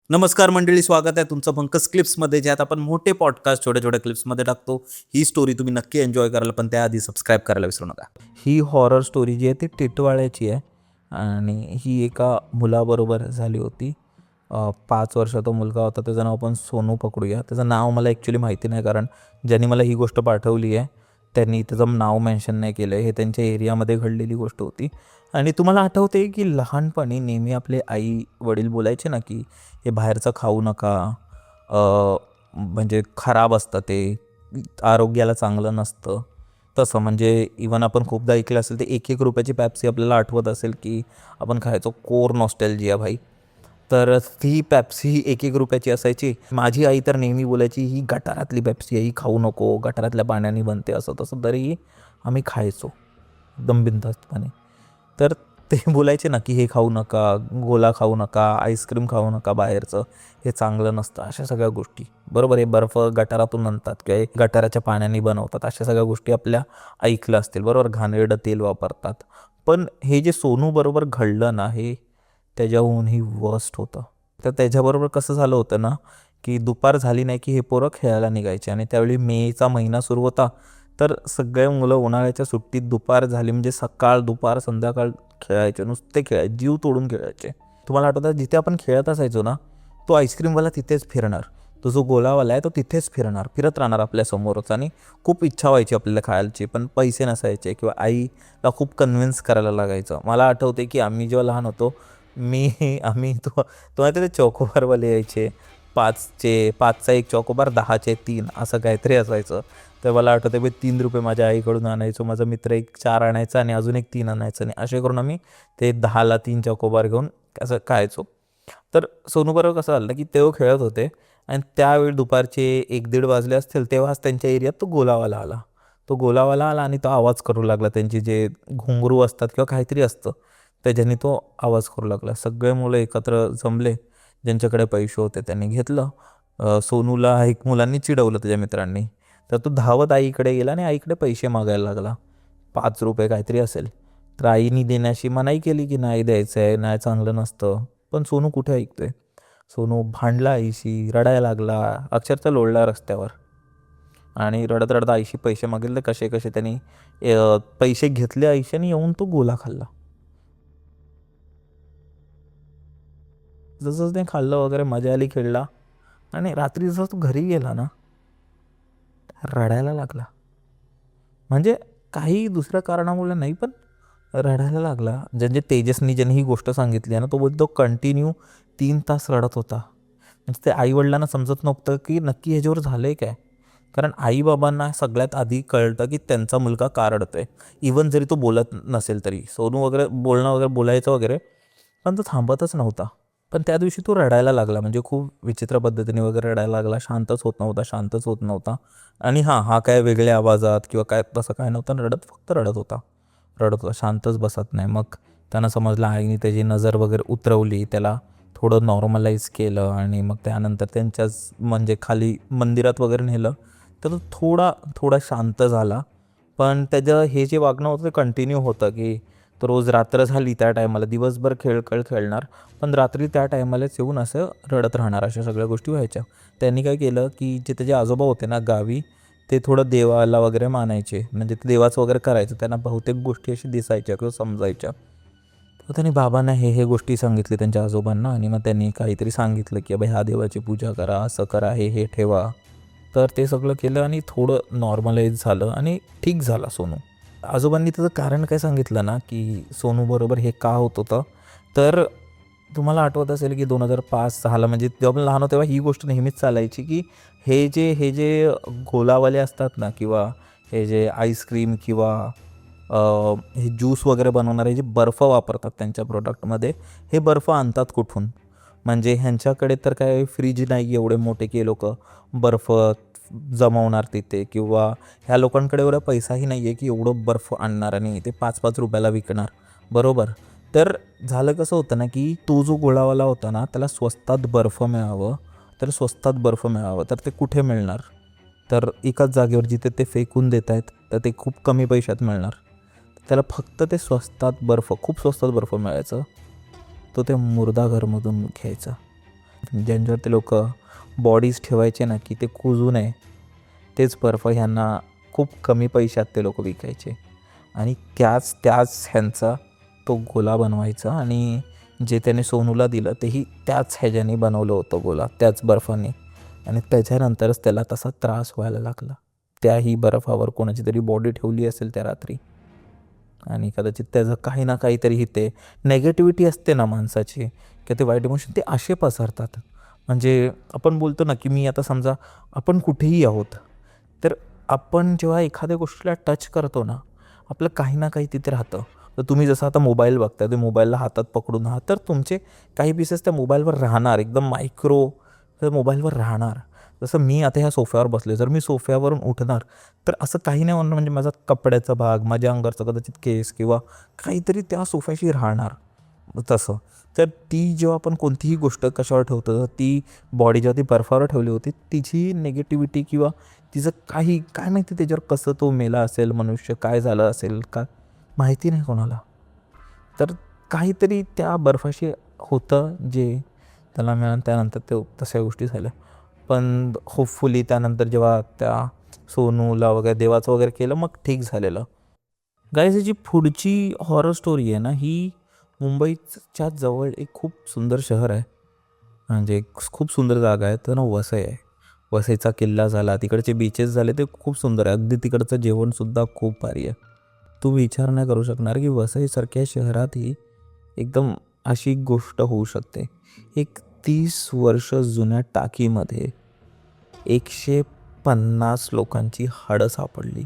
नमस्कार मंडळी, स्वागत आहे तुमचं पंकज क्लिप्समध्ये, ज्यात आपण मोठे पॉडकास्ट छोट्या छोट्या क्लिप्समध्ये टाकतो. ही स्टोरी तुम्ही नक्की एन्जॉय कराल, पण त्याआधी सबस्क्राईब करायला विसरू नका. ही हॉरर स्टोरी जी आहे ती टिटवाळ्याची आहे आणि ही एका मुलाबरोबर झाली होती. 5 वर्ष तो मुलगा होता, त्याचं नाव आपण सोनू पकडूया. त्याचं नाव मला ॲक्च्युली माहिती नाही, कारण ज्यांनी मला ही गोष्ट पाठवली आहे त्यांनी त्याचं नाव मेन्शन नाही केलं आहे. हे त्यांच्या एरियामध्ये घडलेली गोष्ट होती. आणि तुम्हाला आठवते की लहानपणी नेहमी आपले आई वडील बोलायचे ना की हे बाहेरचं खाऊ नका, म्हणजे खराब असतं, ते आरोग्याला चांगलं नसतं. तसं म्हणजे इवन आपण खूपदा ऐकलं असेल, ते 1-1 रुपयाची पॅप्सी आपल्याला आठवत असेल की आपण खायचो. कोर नॉस्टॅल्जिया भाई. तर ती पॅप्सी 1-1 रुपयाची असायची. माझी आई तर नेहमी बोलायची, ही गटारातली पॅप्सी आहे, ही खाऊ नको, गटारातल्या पाण्याने बनते, असं तसं. तरीही आम्ही खायचो एकदम बिनधास्तपणे. तर ते बोलायचे ना की हे खाऊ नका, गोला खाऊ नका, आईस्क्रीम खाऊ नका बाहेरचं, हे चांगलं नसतं, अशा सगळ्या गोष्टी. बरोबर, हे बर्फ गटारातून आणतात किंवा हे गटाराच्या पाण्याने बनवतात, अशा सगळ्या गोष्टी आपल्या ऐकल्या असतील. बरोबर, घाणेरडं तेल वापरतात. पण हे जे सोनूबरोबर घडलं ना, हे त्याच्याहूनही वर्स्ट होतं. तर त्याच्याबरोबर कसं झालं होतं ना की दुपार झाली नाही की हे पोरं खेळायला निघायचे. आणि त्यावेळी मेचा महिना सुरू होता. तर सगळे मुलं उन्हाळ्याच्या सुट्टीत दुपार झाली म्हणजे सकाळ दुपार संध्याकाळ खेळायचे, नुसते खेळायचे, जीव तोडून खेळायचे. तुम्हाला आठवतं, जिथे आपण खेळत असायचो ना, तो आईस्क्रीमवाला तिथेच फिरणार, तो जो गोलावाला आहे तो तिथेच फिरणार, फिरत राहणार आपल्यासमोरच. आणि खूप इच्छा व्हायची आपल्याला खायची, पण पैसे नसायचे किंवा आईला खूप कन्व्हिन्स करायला लागायचं. मला आठवते की आम्ही जेव्हा लहान होतो, आम्ही तो ते चॉकोबारवाले यायचे, 5चा एक चॉकोबार, 10चे 3, असं काहीतरी असायचं. तर मला आठवतं मी 3 रुपये माझ्या आईकडून आणायचो, माझा मित्र एक 4 आणायचा आणि अजून एक 3 आणायचं, आणि असे करून आम्ही ते 10ला 3 चॉकोबार घेऊन असं खायचो. तर सोनूबरोबर कसं झालं की तेव्हा खेळत होते आणि त्यावेळी दुपारचे 1-1:30 वाजले असतील, तेव्हाच त्यांच्या एरियात तो गोलावाला आला. तो गोलावाला आला आणि तो आवाज करू लागला, त्यांची जे घुंगरू असतात किंवा काहीतरी असतं त्याच्याने तो आवाज करू लागला. सगळे मुलं एकत्र जमले, ज्यांच्याकडे पैसे होते त्यांनी घेतलं. सोनूला एक मुलांनी चिडवलं त्याच्या मित्रांनी. तर तो धावत आईकडे गेला आणि आईकडे पैसे मागायला लागला. 5 रुपये काहीतरी असेल. तर आईनी देण्याची मनाई केली की नाही द्यायचं आहे, नाही, चांगलं नसतं. पण सोनू कुठे ऐकतोय. सोनू भांडला आईशी, रडायला लागला, अक्षरशः लोळला रस्त्यावर. आणि रडत रडत आईशी पैसे मागितले कसे कसे त्यांनी. पैसे घेतले आईशाने, येऊन तो गोला खाल्ला. जसं ते खाल्लं वगैरे, मजा आली, खेळला. आणि रात्री जसं तो घरी गेला ना, रडायला लागला. म्हणजे काही दुसऱ्या कारणामुळे नाही, पण रडायला लागला. म्हणजे तेजसनी ज्याने ही गोष्ट सांगितली आहे ना, तो बोलतो कंटिन्यू 3 तास रडत होता. म्हणजे ते आईवडिलांना समजत नव्हतं की नक्की ह्याच्यावर झालं आहे काय. कारण आईबाबांना सगळ्यात आधी कळतं की त्यांचा मुलगा का रडतोय. इवन जरी तो बोलत नसेल तरी, सोनू वगैरे बोलणं वगैरे बोलायचं वगैरे, पण तो थांबतच नव्हता. पण त्या दिवशी तो रडायला लागला, म्हणजे खूप विचित्र पद्धतीने वगैरे रडायला लागला. शांतच होत नव्हता, शांतच होत नव्हता. आणि हा काय वेगळ्या आवाजात किंवा काय तसं काय नव्हतं रडत, फक्त रडत होता. रडत होता, शांतच बसत नाही. मग त्यांना समजलं, आईने त्याची नजर वगैरे उतरवली, त्याला थोडं नॉर्मलाईज केलं आणि मग त्यानंतर त्यांच्याच म्हणजे खाली मंदिरात वगैरे नेलं. तर तो थोडा थोडा शांत झाला. पण त्याचं हे जे वागणं होतं ते कंटिन्यू होतं की तो रोज रात्र झाली त्या टायमाला दिवसभर खेळणार, पण रात्री त्या टायमालाच येऊन असं रडत राहणार. अशा सगळ्या गोष्टी व्हायच्या. त्यांनी काय केलं की जे त्याचे आजोबा होते ना गावी, ते थोडं देवाला वगैरे मानायचे, म्हणजे ते देवाचं वगैरे करायचं. त्यांना बहुतेक गोष्टी अशी दिसायच्या किंवा समजायच्या. तर त्यांनी बाबांना हे गोष्टी सांगितली त्यांच्या आजोबांना, आणि मग त्यांनी काहीतरी सांगितलं की बाबा ह्या देवाची पूजा करा, असं करा, हे ठेवा. तर ते सगळं केलं आणि थोडं नॉर्मलाईज झालं आणि ठीक झाला सोनू. आजोबांनी त्याचं कारण काय सांगितलं ना की सोनूबरोबर हे का होत होतं. तर तुम्हाला आठवत असेल की 2005-6ला, म्हणजे जेव्हा आपण लहान होतो तेव्हा ही गोष्ट नेहमीच चालायची की हे जे गोलावाले असतात ना, किंवा हे जे आईस्क्रीम किंवा हे ज्यूस वगैरे बनवणारे जे बर्फ वापरतात त्यांच्या प्रोडक्टमध्ये, हे बर्फ आणतात कुठून. म्हणजे ह्यांच्याकडे तर काय फ्रीज नाही एवढे मोठे की लोक बर्फ जमवणार तिथे, किंवा ह्या लोकांकडे एवढा पैसाही नाही आहे की एवढं बर्फ आणणार आणि ते 5-5 रुपयाला विकणार. बरोबर. तर झालं कसं होतं ना की तो जो गोळावाला होता ना, त्याला स्वस्तात बर्फ मिळावं, तर ते कुठे मिळणार. तर एकाच जागेवर जिथे ते फेकून देत आहेत, तर ते खूप कमी पैशात मिळणार. त्याला फक्त ते खूप स्वस्तात बर्फ मिळायचं. तो ते मुर्दाघरमधून घ्यायचा. ज्यांच्यावर ते लोक बॉडीज ठेवायचे ना की ते कुजू नये, तेच बर्फ ह्यांना खूप कमी पैशात ते लोक विकायचे आणि त्याच ह्यांचा तो गोला बनवायचा आणि जे त्याने सोनूला दिलं तेही त्याच ह्याच्याने बनवलं होतं गोला, त्याच बर्फाने. आणि त्याच्यानंतरच त्याला तसा त्रास व्हायला लागला. त्याही बर्फावर कोणाची तरी बॉडी ठेवली असेल त्या रात्री आणि कदाचित त्याचं काही ना काहीतरी ते नेगेटिव्हिटी असते ना माणसाची किंवा ते वाईट इमोशन ते असे पसरतात. म्हणजे आपण बोलतो ना की मी आता समजा आपण कुठेही आहोत, तर आपण जेव्हा एखाद्या गोष्टीला टच करतो ना, आपलं काही ना काही तिथे राहतं. तर तुम्ही जसं आता मोबाईल बघताय, ते मोबाईलला हातात पकडून आहात, तर तुमचे काही पीसेस त्या मोबाईलवर राहणार, एकदम मायक्रो त्या मोबाईलवर राहणार. जसं मी आता ह्या सोफ्यावर बसले, जर मी सोफ्यावरून उठणार तर असं काही नाही होणार, म्हणजे माझा कपड्याचा भाग, माझ्या अंगाचा कदाचित केस किंवा काहीतरी त्या सोफ्याशी राहणार. तसं तर ती जेव्हा आपण कोणतीही गोष्ट कशावर ठेवतो, ती बॉडी जेव्हा ती बर्फावर ठेवली होती, तिची निगेटिव्हिटी किंवा तिचं काही काय माहिती त्याच्यावर कसं तो मेला असेल मनुष्य, काय झालं असेल का माहिती नाही कोणाला. तर काहीतरी त्या बर्फाशी होतं जे त्याला मिळालं. त्यानंतर ते तशा गोष्टी झाल्या. पण होपफुली त्यानंतर जेव्हा त्या सोनूला वगैरे देवाचं वगैरे केलं, मग ठीक झालेलं. गाईज ही जी पुढची हॉरर स्टोरी आहे ना, ही मुंबईच्या जवळ एक खूप सुंदर शहर आहे, म्हणजे एक खूप सुंदर जागा आहे. तर ना वसई आहे. वसईचा किल्ला झाला, तिकडचे बीचेस झाले, ते खूप सुंदर आहे. अगदी तिकडचं जेवणसुद्धा खूप भारी आहे. तू विचार नाही करू शकणार की वसईसारख्या शहरातही एकदम अशी गोष्ट होऊ शकते. एक 30 वर्ष जुन्या टाकीमध्ये 150 लोकांची हाडं सापडली.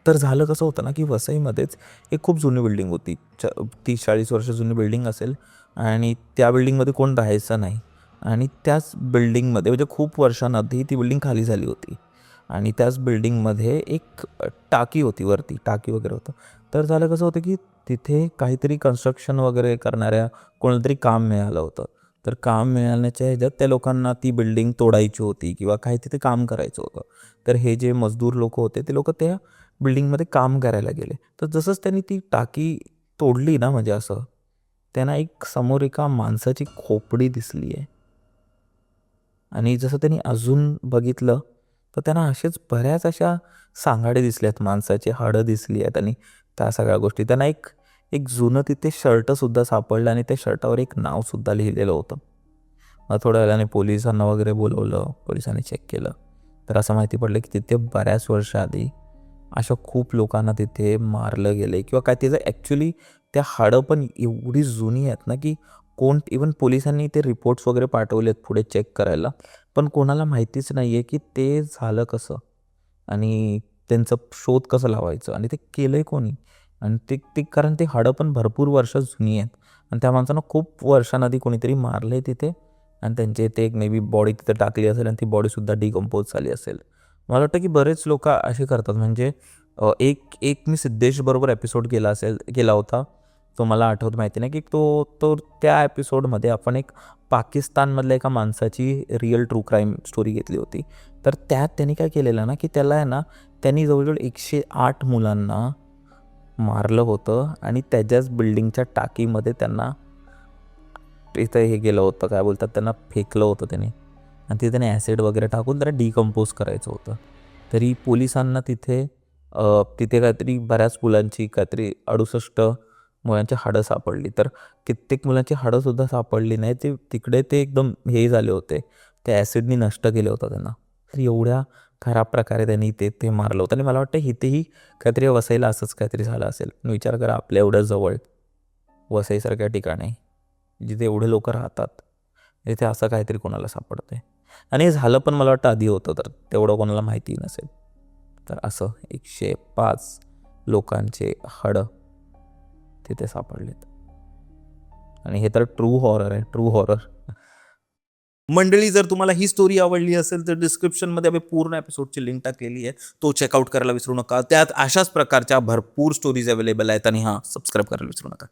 तर झालं कसं होतं ना की वसईमध्येच एक खूप जुनी बिल्डिंग होती, 30-40 वर्ष जुनी बिल्डिंग असेल आणि त्या बिल्डिंगमध्ये कोण राहायचं नाही. आणि त्याच बिल्डिंगमध्ये म्हणजे खूप वर्षांआधी ती बिल्डिंग खाली झाली होती आणि त्याच बिल्डिंगमध्ये एक टाकी होती, वरती टाकी वगैरे होतं. तर झालं कसं होतं की तिथे काहीतरी कन्स्ट्रक्शन वगैरे करणाऱ्या कोणाला तरी काम मिळालं होतं. तर काम मिळाल्याच्या ह्याच्यात त्या लोकांना ती बिल्डिंग तोडायची होती किंवा काही तिथे काम करायचं होतं. तर हे जे मजदूर लोक होते ते लोक त्या बिल्डिंगमध्ये काम करायला गेले. तर जसंच त्यांनी ती टाकी तोडली ना, म्हणजे असं त्यांना एक समोर एका माणसाची खोपडी दिसली आहे. आणि जसं त्यांनी अजून बघितलं तर त्यांना असेच बऱ्याच अशा सांगाडे दिसल्यात, माणसाची हाडं दिसली आहेत आणि त्या सगळ्या गोष्टी. त्यांना एक एक जुनं तिथे शर्टसुद्धा सापडलं आणि त्या शर्टावर एक नावसुद्धा लिहिलेलं होतं. मग थोड्या वेळाने पोलिसांना वगैरे बोलवलं, पोलिसांनी चेक केलं. तर असं माहिती पडलं की तिथे बऱ्याच वर्षाआधी अशा खूप लोकांना तिथे मारलं गेलं किंवा काय. त्याचं ॲक्च्युली त्या हाडं पण एवढी जुनी आहेत ना की कोण, इवन पोलिसांनी ते रिपोर्ट्स वगैरे पाठवलेत पुढे चेक करायला, पण कोणाला माहितीच नाही आहे की ते झालं कसं आणि त्यांचं शोध कसं लावायचं आणि ते केलं आहे कोणी. आणि ते ते कारण ते हाडं पण भरपूर वर्ष जुनी आहेत आणि त्या माणसानं खूप वर्षांआधी कोणीतरी मारलं आहे तिथे आणि त्यांचे ते एक मे बी बॉडी तिथं टाकली असेल आणि ती बॉडीसुद्धा डिकम्पोज झाली असेल. मला वाटतं की बरेच लोक असे करतात. म्हणजे एक एक मी सिद्धेशबरोबर एपिसोड केला होता, तो मला आठवत माहिती नाही की तो तो त्या एपिसोडमध्ये आपण एक पाकिस्तानमधल्या एका माणसाची रिअल ट्रू क्राईम स्टोरी घेतली होती. तर त्यात त्यांनी काय केलेलं ना की त्याला आहे ना, त्यांनी जवळजवळ 108 मुलांना मारलं होतं आणि त्याच्याच बिल्डिंगच्या टाकीमध्ये त्यांना इथं हे केलं होतं, काय बोलतात त्यांना, फेकलं होतं त्याने आणि तिथे त्याने ॲसिड वगैरे टाकून त्याला डिकम्पोज करायचं होतं. तरी पोलिसांना तिथे काहीतरी बऱ्याच मुलांची काहीतरी 68 मुलांची हाडं सापडली. तर कित्येक मुलांची हाडंसुद्धा सापडली नाही, ते तिकडे ते एकदम हे झाले होते, त्या ॲसिडनी नष्ट केलं होतं त्यांना. तर एवढ्या खराब प्रकारे त्यांनी ते मारलं होतं आणि मला वाटतं इथेही काहीतरी वसईला असंच काहीतरी झालं असेल. विचार करा, आपल्या एवढ्या जवळ वसईसारख्या ठिकाणी जिथे एवढे लोक राहतात, तिथे असं काहीतरी कोणाला सापडतंय. आणि हे झालं पण मला वाटतं आधी होतं, तर तेवढं कोणाला माहिती नसेल. तर असं 105 लोकांचे हाडं तिथे सापडलेत आणि हे तर ट्रू हॉरर आहे, ट्रू हॉरर. मंडळी, जर तुम्हाला ही स्टोरी आवडली असेल तर डिस्क्रिप्शनमध्ये आम्ही पूर्ण एपिसोडची लिंक टाकलेली आहे, तो चेकआउट करायला विसरू नका. त्यात अशाच प्रकारच्या भरपूर स्टोरीज अवेलेबल आहेत आणि हां, सबस्क्राईब करायला विसरू नका.